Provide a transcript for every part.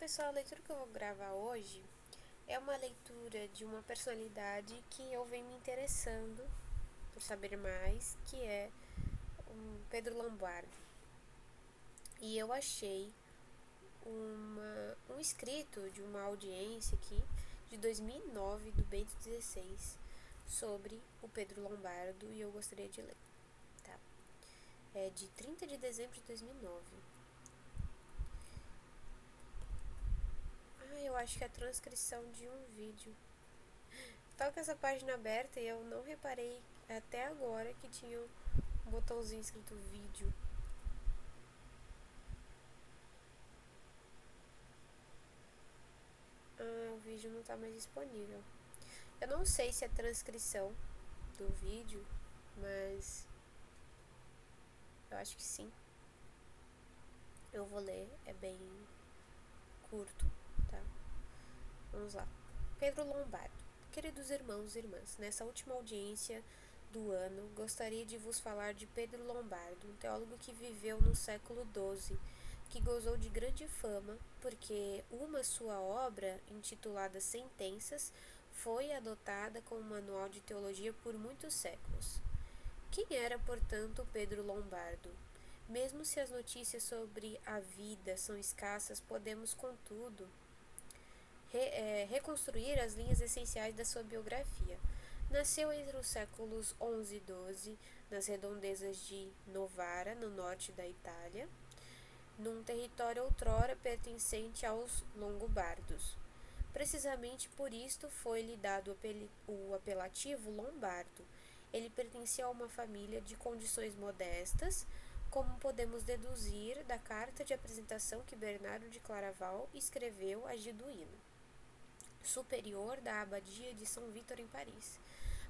pessoal, a leitura que eu vou gravar hoje é uma leitura de uma personalidade que eu venho me interessando por saber mais, que é o Pedro Lombardo. E eu achei um escrito de uma audiência aqui de 2009 do Bento XVI sobre o Pedro Lombardo e eu gostaria de ler, tá? É de 30 de dezembro de 2009. Eu acho que é a transcrição de um vídeo. Tava com essa página aberta e eu não reparei até agora que tinha um botãozinho escrito vídeo. O vídeo não tá mais disponível. Eu não sei se é transcrição do vídeo, mas eu acho que sim. Eu vou ler, é bem curto, tá? Vamos lá. Pedro Lombardo. Queridos irmãos e irmãs, nessa última audiência do ano, gostaria de vos falar de Pedro Lombardo, um teólogo que viveu no século XII, que gozou de grande fama, porque uma sua obra, intitulada Sentenças, foi adotada como manual de teologia por muitos séculos. Quem era, portanto, Pedro Lombardo? Mesmo se as notícias sobre a vida são escassas, podemos, contudo, reconstruir as linhas essenciais da sua biografia. Nasceu entre os séculos XI e XII, nas redondezas de Novara, no norte da Itália, num território outrora pertencente aos Longobardos. Precisamente por isto foi-lhe dado o apelativo Lombardo. Ele pertencia a uma família de condições modestas, como podemos deduzir da carta de apresentação que Bernardo de Claraval escreveu a Geduíno, superior da abadia de São Vítor em Paris,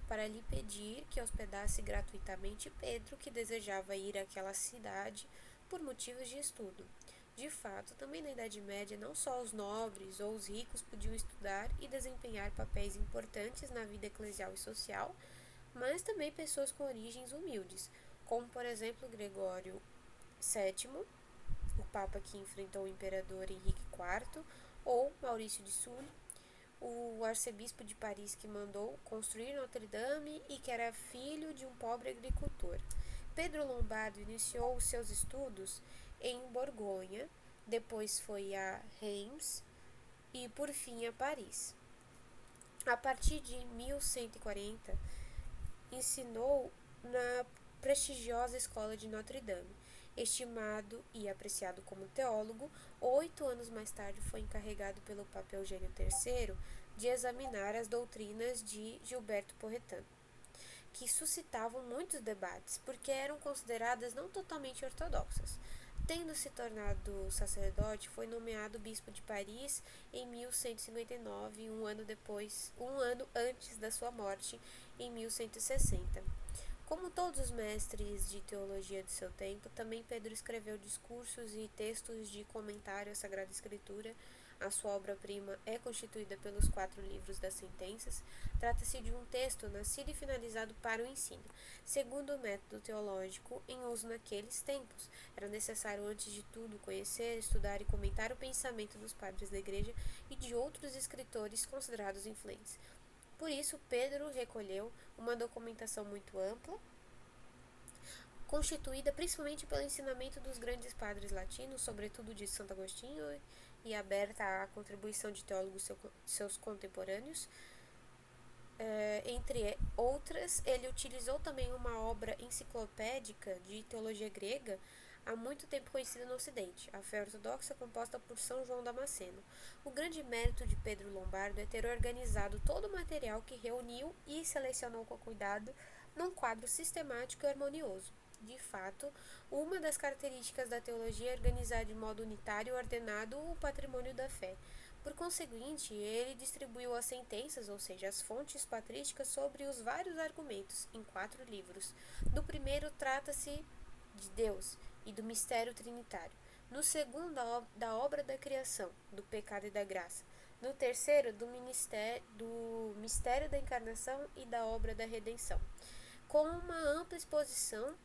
para lhe pedir que hospedasse gratuitamente Pedro, que desejava ir àquela cidade por motivos de estudo. De fato, também na Idade Média, não só os nobres ou os ricos podiam estudar e desempenhar papéis importantes na vida eclesial e social, mas também pessoas com origens humildes, como por exemplo Gregório VII, o Papa que enfrentou o Imperador Henrique IV, ou Maurício de Sully, o arcebispo de Paris que mandou construir Notre-Dame e que era filho de um pobre agricultor. Pedro Lombardo iniciou os seus estudos em Borgonha, depois foi a Reims e por fim a Paris. A partir de 1140, ensinou na prestigiosa escola de Notre-Dame. Estimado e apreciado como teólogo, 8 anos mais tarde foi encarregado pelo Papa Eugênio III de examinar as doutrinas de Gilberto Porretano, que suscitavam muitos debates, porque eram consideradas não totalmente ortodoxas. Tendo se tornado sacerdote, foi nomeado bispo de Paris em 1159, um ano antes da sua morte, em 1160. Como todos os mestres de teologia de seu tempo, também Pedro escreveu discursos e textos de comentário à Sagrada Escritura. A sua obra-prima é constituída pelos 4 livros das Sentenças. Trata-se de um texto nascido e finalizado para o ensino. Segundo o método teológico em uso naqueles tempos, era necessário, antes de tudo, conhecer, estudar e comentar o pensamento dos padres da Igreja e de outros escritores considerados influentes. Por isso, Pedro recolheu uma documentação muito ampla, constituída principalmente pelo ensinamento dos grandes padres latinos, sobretudo de Santo Agostinho, e aberta à contribuição de teólogos seus contemporâneos. Entre outras, ele utilizou também uma obra enciclopédica de teologia grega, há muito tempo conhecida no Ocidente, a Fé Ortodoxa, composta por São João Damasceno. O grande mérito de Pedro Lombardo é ter organizado todo o material que reuniu e selecionou com cuidado num quadro sistemático e harmonioso. De fato, uma das características da teologia é organizar de modo unitário e ordenado o patrimônio da fé. Por conseguinte, ele distribuiu as sentenças, ou seja, as fontes patrísticas, sobre os vários argumentos, em 4 livros. No primeiro, trata-se de Deus e do mistério trinitário. No segundo, da obra da criação, do pecado e da graça. No terceiro, do mistério da encarnação e da obra da redenção. Com uma ampla exposição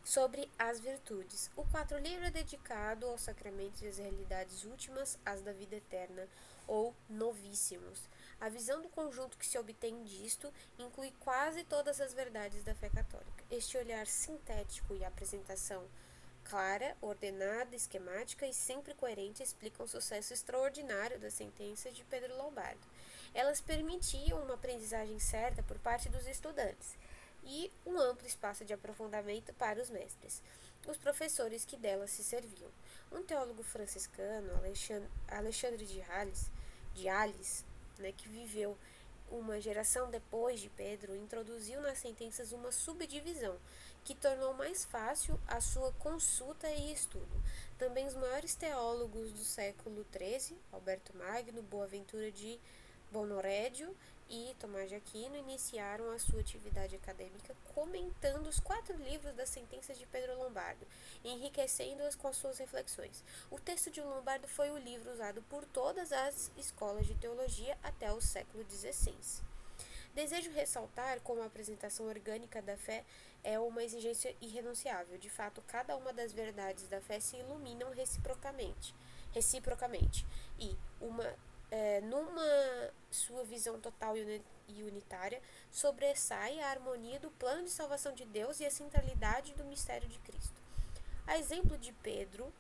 sobre as virtudes. O quarto livro é dedicado aos sacramentos e às realidades últimas, as da vida eterna, ou novíssimos. A visão do conjunto que se obtém disto inclui quase todas as verdades da fé católica. Este olhar sintético e a apresentação clara, ordenada, esquemática e sempre coerente explicam o sucesso extraordinário das sentenças de Pedro Lombardo. Elas permitiam uma aprendizagem certa por parte dos estudantes e um amplo espaço de aprofundamento para os mestres, os professores que delas se serviam. Um teólogo franciscano, Alexandre de Ales, que viveu uma geração depois de Pedro, introduziu nas sentenças uma subdivisão que tornou mais fácil a sua consulta e estudo. Também os maiores teólogos do século XIII, Alberto Magno, Boaventura de Bonorédio e Tomás de Aquino, iniciaram a sua atividade acadêmica comentando os 4 livros das sentenças de Pedro Lombardo, enriquecendo-as com suas reflexões. O texto de Lombardo foi o livro usado por todas as escolas de teologia até o século XVI. Desejo ressaltar como a apresentação orgânica da fé é uma exigência irrenunciável. De fato, cada uma das verdades da fé se iluminam reciprocamente e numa sua visão total e unitária, sobressai a harmonia do plano de salvação de Deus e a centralidade do mistério de Cristo. A exemplo de Pedro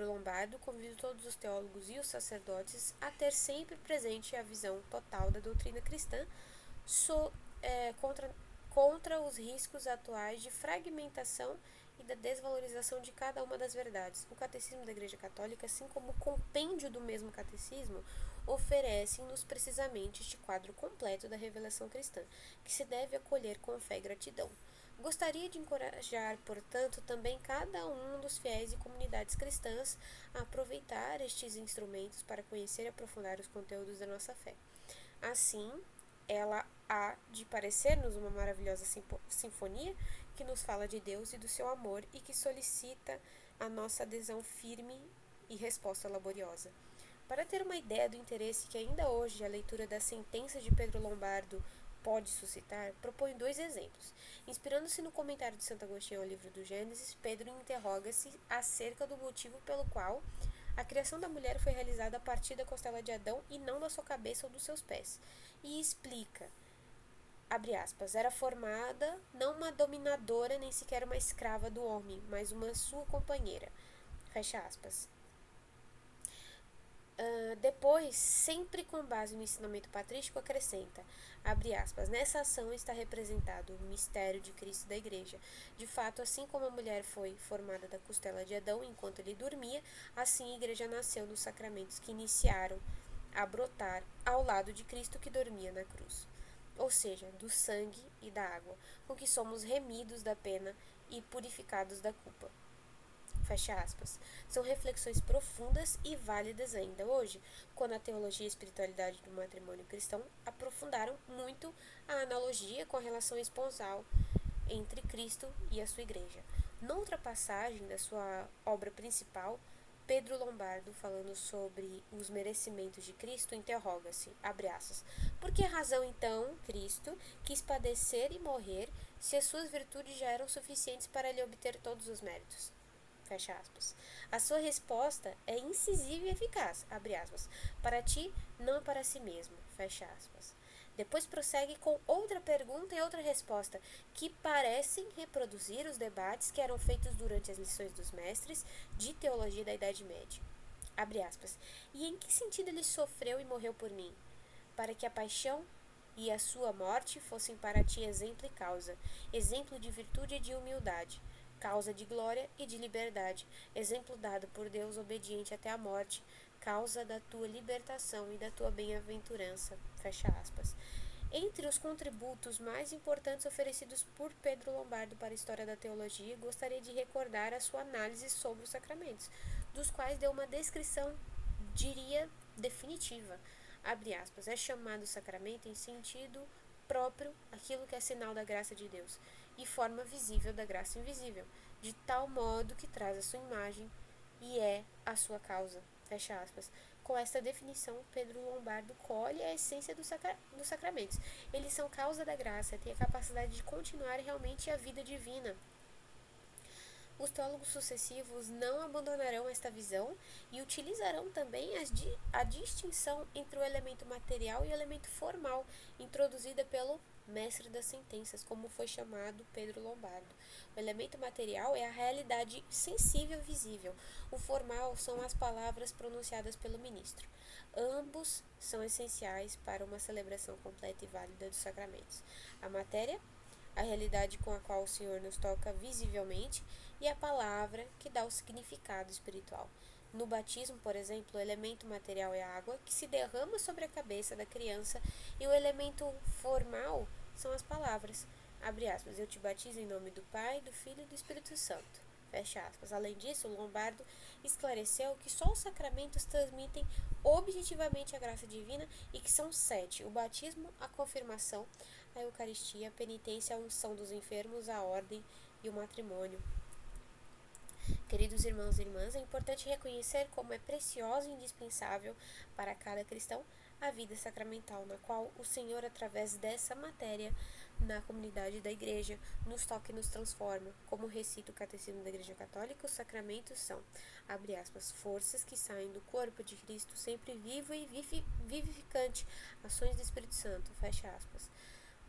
Lombardo, convido todos os teólogos e os sacerdotes a ter sempre presente a visão total da doutrina cristã contra os riscos atuais de fragmentação e da desvalorização de cada uma das verdades. O Catecismo da Igreja Católica, assim como o compêndio do mesmo catecismo, oferecem-nos precisamente este quadro completo da revelação cristã, que se deve acolher com fé e gratidão. Gostaria de encorajar, portanto, também cada um dos fiéis e comunidades cristãs a aproveitar estes instrumentos para conhecer e aprofundar os conteúdos da nossa fé. Assim, ela há de parecer-nos uma maravilhosa sinfonia que nos fala de Deus e do seu amor e que solicita a nossa adesão firme e resposta laboriosa. Para ter uma ideia do interesse que ainda hoje a leitura das sentenças de Pedro Lombardo pode suscitar, proponho 2 exemplos. Inspirando-se no comentário de Santo Agostinho ao livro do Gênesis, Pedro interroga-se acerca do motivo pelo qual a criação da mulher foi realizada a partir da costela de Adão e não da sua cabeça ou dos seus pés. E explica, abre aspas, era formada não uma dominadora nem sequer uma escrava do homem, mas uma sua companheira. Fecha aspas. Depois, sempre com base no ensinamento patrístico, acrescenta, abre aspas, nessa ação está representado o mistério de Cristo da Igreja. De fato, assim como a mulher foi formada da costela de Adão enquanto ele dormia, assim a Igreja nasceu nos sacramentos que iniciaram a brotar ao lado de Cristo que dormia na cruz. Ou seja, do sangue e da água, com que somos remidos da pena e purificados da culpa. Fecha aspas. São reflexões profundas e válidas ainda hoje, quando a teologia e a espiritualidade do matrimônio cristão aprofundaram muito a analogia com a relação esponsal entre Cristo e a sua igreja. Noutra passagem da sua obra principal, Pedro Lombardo, falando sobre os merecimentos de Cristo, interroga-se, abre aspas, por que razão então Cristo quis padecer e morrer se as suas virtudes já eram suficientes para lhe obter todos os méritos? Fecha aspas. A sua resposta é incisiva e eficaz, abre aspas, para ti, não para si mesmo, fecha aspas. Depois prossegue com outra pergunta e outra resposta, que parecem reproduzir os debates que eram feitos durante as lições dos mestres de teologia da Idade Média. Abre aspas. E em que sentido ele sofreu e morreu por mim? Para que a paixão e a sua morte fossem para ti exemplo e causa, exemplo de virtude e de humildade, causa de glória e de liberdade, exemplo dado por Deus obediente até a morte, causa da tua libertação e da tua bem-aventurança. Fecha aspas. Entre os contributos mais importantes oferecidos por Pedro Lombardo para a história da teologia, gostaria de recordar a sua análise sobre os sacramentos, dos quais deu uma descrição, diria, definitiva. Abre aspas, é chamado sacramento em sentido próprio aquilo que é sinal da graça de Deus e forma visível da graça invisível, de tal modo que traz a sua imagem e é a sua causa, fecha aspas, Com esta definição, Pedro Lombardo colhe a essência dos sacramentos. Eles são causa da graça, têm a capacidade de continuar realmente a vida divina. Os teólogos sucessivos não abandonarão esta visão e utilizarão também a distinção entre o elemento material e o elemento formal, introduzida pelo mestre das sentenças, como foi chamado Pedro Lombardo. O elemento material é a realidade sensível e visível. O formal são as palavras pronunciadas pelo ministro. Ambos são essenciais para uma celebração completa e válida dos sacramentos. A matéria, a realidade com a qual o Senhor nos toca visivelmente, e a palavra que dá o significado espiritual. No batismo, por exemplo, o elemento material é a água que se derrama sobre a cabeça da criança e o elemento formal são as palavras. Abre aspas, eu te batizo em nome do Pai, do Filho e do Espírito Santo. Fecha aspas. Além disso, Lombardo esclareceu que só os sacramentos transmitem objetivamente a graça divina e que são 7: o batismo, a confirmação, a Eucaristia, a penitência, a unção dos enfermos, a ordem e o matrimônio. Queridos irmãos e irmãs, é importante reconhecer como é preciosa e indispensável para cada cristão a vida sacramental, na qual o Senhor, através dessa matéria, na comunidade da Igreja, nos toca e nos transforma. Como recita o Catecismo da Igreja Católica, os sacramentos são, abre aspas, forças que saem do corpo de Cristo, sempre vivo e vivificante, ações do Espírito Santo, fecha aspas.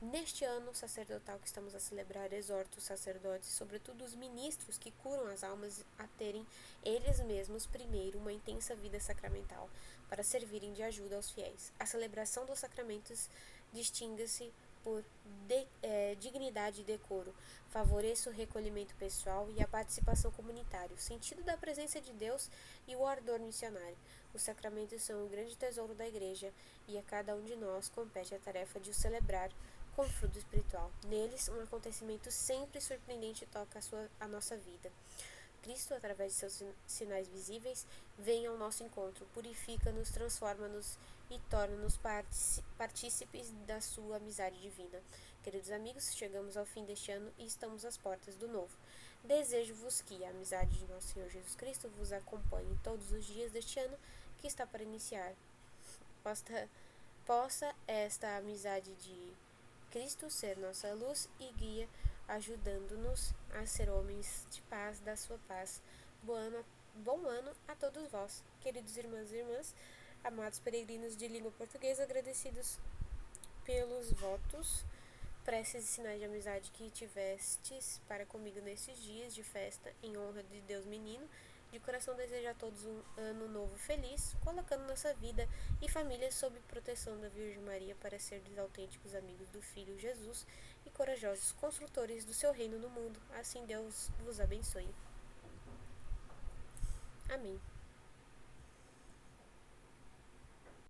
Neste ano sacerdotal que estamos a celebrar, exorto os sacerdotes, sobretudo os ministros que curam as almas, a terem eles mesmos primeiro uma intensa vida sacramental, para servirem de ajuda aos fiéis. A celebração dos sacramentos distingue-se por dignidade e decoro, favoreça o recolhimento pessoal e a participação comunitária, o sentido da presença de Deus e o ardor missionário. Os sacramentos são o grande tesouro da Igreja e a cada um de nós compete a tarefa de os celebrar com fruto espiritual. Neles, um acontecimento sempre surpreendente toca a nossa vida. Cristo, através de seus sinais visíveis, vem ao nosso encontro, purifica-nos, transforma-nos e torna-nos partícipes da sua amizade divina. Queridos amigos, chegamos ao fim deste ano e estamos às portas do novo. Desejo-vos que a amizade de nosso Senhor Jesus Cristo vos acompanhe todos os dias deste ano que está para iniciar. Possa esta amizade de Cristo ser nossa luz e guia, ajudando-nos a ser homens de paz, da sua paz. Bom ano a todos vós, queridos irmãos e irmãs, amados peregrinos de língua portuguesa, agradecidos pelos votos, preces e sinais de amizade que tivestes para comigo nesses dias de festa, em honra de Deus menino. De coração desejo a todos um ano novo feliz, colocando nossa vida e família sob proteção da Virgem Maria para sermos autênticos amigos do Filho Jesus e corajosos construtores do seu reino no mundo. Assim Deus vos abençoe. Amém.